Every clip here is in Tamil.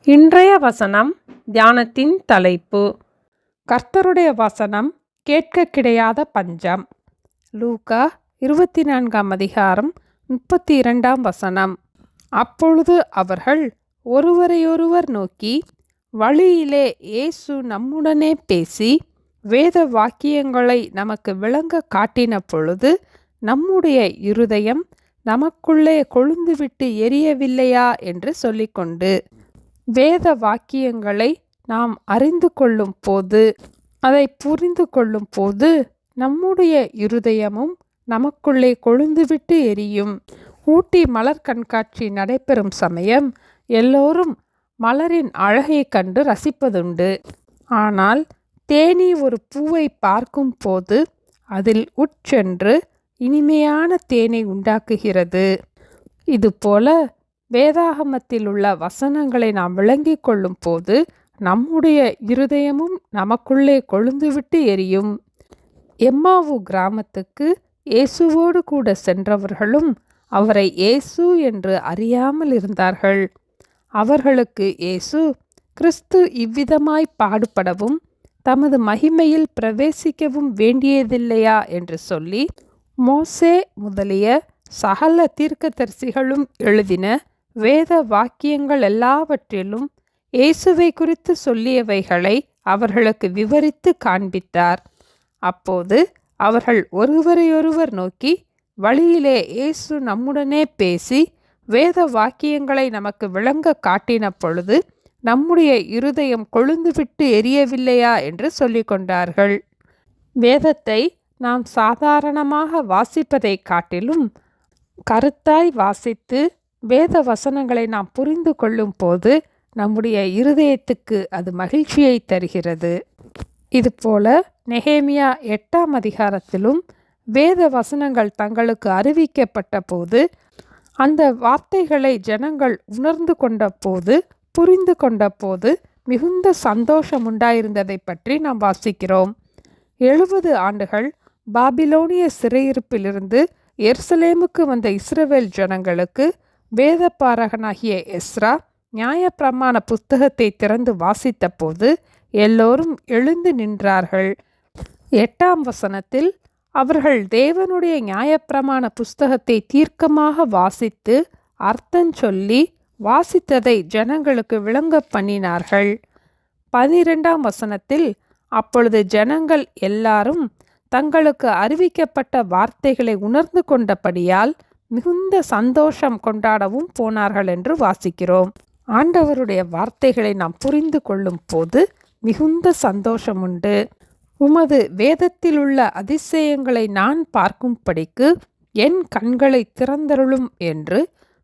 இன்றைய வசனம் தியானத்தின் தலைப்பு கர்த்தருடைய வசனம் கேட்க கிடையாத பஞ்சம். லூக்கா 24 அதிகாரம் 32 வசனம். அப்பொழுது அவர்கள் ஒருவரையொருவர் நோக்கி, வழியிலே இயேசு நம்முடனே பேசி வேத வாக்கியங்களை நமக்கு விளங்க காட்டின பொழுது நம்முடைய இருதயம் நமக்குள்ளே கொழுந்துவிட்டு எரியவில்லையா என்று சொல்லிக்கொண்டு, வேத வாக்கியங்களை நாம் அறிந்து கொள்ளும் போது, அதை புரிந்து கொள்ளும் போது நம்முடைய இருதயமும் நமக்குள்ளே கொழுந்துவிட்டு எரியும். ஊட்டி மலர் கண்காட்சி நடைபெறும் சமயம் எல்லோரும் மலரின் அழகை கண்டு ரசிப்பதுண்டு. ஆனால் தேனீ ஒரு பூவை பார்க்கும் போது அதில் உட்சென்று இனிமையான தேனை உண்டாக்குகிறது. இதுபோல வேதாகமத்தில் உள்ள வசனங்களை நாம் விளங்கி கொள்ளும் போது நம்முடைய இருதயமும் நமக்குள்ளே கொழுந்துவிட்டு எரியும். எம்மாவு கிராமத்துக்கு இயேசுவோடு கூட சென்றவர்களும் அவரை இயேசு என்று அறியாமல் இருந்தார்கள். அவர்களுக்கு இயேசு கிறிஸ்து இவ்விதமாய் பாடுபடவும் தமது மகிமையில் பிரவேசிக்கவும் வேண்டியதில்லையா என்று சொல்லி, மோசே முதலிய சகல தீர்க்கதரிசிகளும் எழுதின வேத வாக்கியங்கள் எல்லாவற்றிலும் இயேசுவை குறித்து சொல்லியவைகளை அவர்களுக்கு விவரித்து காண்பித்தார். அப்போது அவர்கள் ஒருவரையொருவர் நோக்கி, வழியிலே இயேசு நம்முடனே பேசி வேத வாக்கியங்களை நமக்கு விளங்க காட்டின பொழுது நம்முடைய இருதயம் கொழுந்துவிட்டு எரியவில்லையா என்று சொல்லிக்கொண்டார்கள். வேதத்தை நாம் சாதாரணமாக வாசிப்பதை காட்டிலும் கருத்தாய் வாசித்து வேத வசனங்களை நாம் புரிந்து கொள்ளும் போது நம்முடைய இருதயத்துக்கு அது மகிழ்ச்சியை தருகிறது. இதுபோல நெகேமியா 8 அதிகாரத்திலும் வேத வசனங்கள் தங்களுக்கு அறிவிக்கப்பட்ட போது அந்த வார்த்தைகளை ஜனங்கள் உணர்ந்து கொண்ட போது, புரிந்து கொண்ட போது மிகுந்த சந்தோஷம் உண்டாயிருந்ததை பற்றி நாம் வாசிக்கிறோம். 70 ஆண்டுகள் பாபிலோனிய சிறையிருப்பிலிருந்து எருசலேமுக்கு வந்த இஸ்ரவேல் ஜனங்களுக்கு வேதபாரகனாகிய எஸ்ரா நியாயப்பிரமாண புத்தகத்தை திறந்து வாசித்த போது எல்லோரும் எழுந்து நின்றார்கள். 8 வசனத்தில் அவர்கள் தேவனுடைய நியாயப்பிரமாண புஸ்தகத்தை தீர்க்கமாக வாசித்து அர்த்தம் சொல்லி வாசித்ததை ஜனங்களுக்கு விளங்க பண்ணினார்கள். 12 வசனத்தில் அப்பொழுது ஜனங்கள் எல்லாரும் தங்களுக்கு அறிவிக்கப்பட்ட வார்த்தைகளை உணர்ந்து கொண்டபடியால் மிகுந்த சந்தோஷம் கொண்டாடவும் போனார்கள் என்று வாசிக்கிறோம். ஆண்டவருடைய வார்த்தைகளை நாம் புரிந்து கொள்ளும் போது மிகுந்த சந்தோஷம் உண்டு. உமது வேதத்தில் உள்ள அதிசயங்களை நான் பார்க்கும்படிக்கு என் கண்களை திறந்தருளும் என்று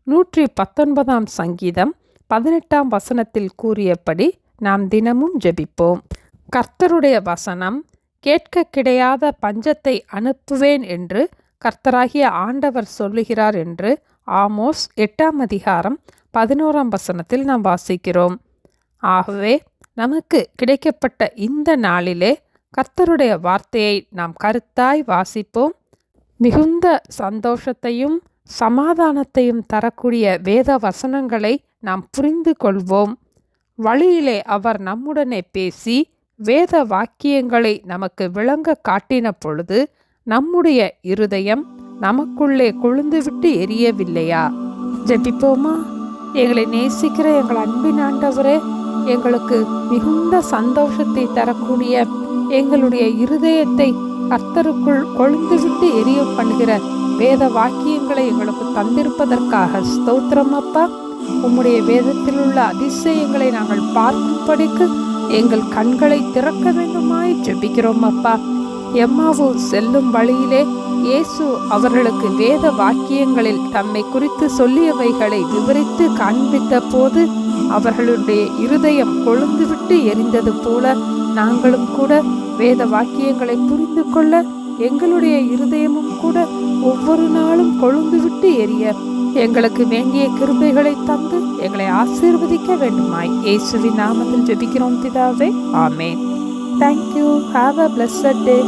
119 சங்கீதம் 18 வசனத்தில் கூறியபடி நாம் தினமும் ஜெபிப்போம். கர்த்தருடைய வசனம் கேட்க கிடையாத பஞ்சத்தை அனுப்புவேன் என்று கர்த்தராகிய ஆண்டவர் சொல்லுகிறார் என்று ஆமோஸ் 8 அதிகாரம் 11 வசனத்தில் நாம் வாசிக்கிறோம். ஆகவே நமக்கு கிடைக்கப்பட்ட இந்த நாளிலே கர்த்தருடைய வார்த்தையை நாம் கருத்தாய் வாசிப்போம். மிகுந்த சந்தோஷத்தையும் சமாதானத்தையும் தரக்கூடிய வேத வசனங்களை நாம் புரிந்து கொள்வோம். வழியிலே அவர் நம்முடனே பேசி வேத வாக்கியங்களை நமக்கு விளங்க காட்டின பொழுது நம்முடைய இருதயம் நமக்குள்ளே கொழுந்துவிட்டு எரியவில்லையா? ஜெபிப்போமா? எங்களை நேசிக்கிற எங்கள் அன்பின் ஆண்டவரே, எங்களுக்கு மிகுந்த சந்தோஷத்தை தரக்கூடிய எங்களுடைய இருதயத்தை கர்த்தருக்குள் கொழுந்துவிட்டு எரிய பண்ணுகிற வேத வாக்கியங்களை எங்களுக்கு தந்திருப்பதற்காக ஸ்தோத்திரம் அப்பா. உம்முடைய வேதத்தில் உள்ள அதிசயங்களை நாங்கள் பார்க்கும்படிக்கு எங்கள் கண்களை திறக்க வேண்டுமாய் ஜெபிக்கிறோம் அப்பா. எம்மாவு செல்லும் வழியிலே இயேசு அவர்களுக்கு வேத வாக்கியங்களில் தம்மை குறித்து சொல்லியவைகளை விவரித்து காண்பித்த போது அவர்களுடைய இருதயம் கொழுந்துவிட்டு எரிந்தது போல நாங்களும் கூட வேத வாக்கியங்களை புரிந்து கொள்ள எங்களுடைய இருதயமும் கூட ஒவ்வொரு நாளும் கொழுந்துவிட்டு எரிய எங்களுக்கு வேண்டிய கிருபைகளை தந்து எங்களை ஆசீர்வதிக்க வேண்டுமாய் இயேசுவின் நாமத்தில் ஜெபிக்கிறோம் பிதாவே, ஆமென். Thank you. Have a blessed day.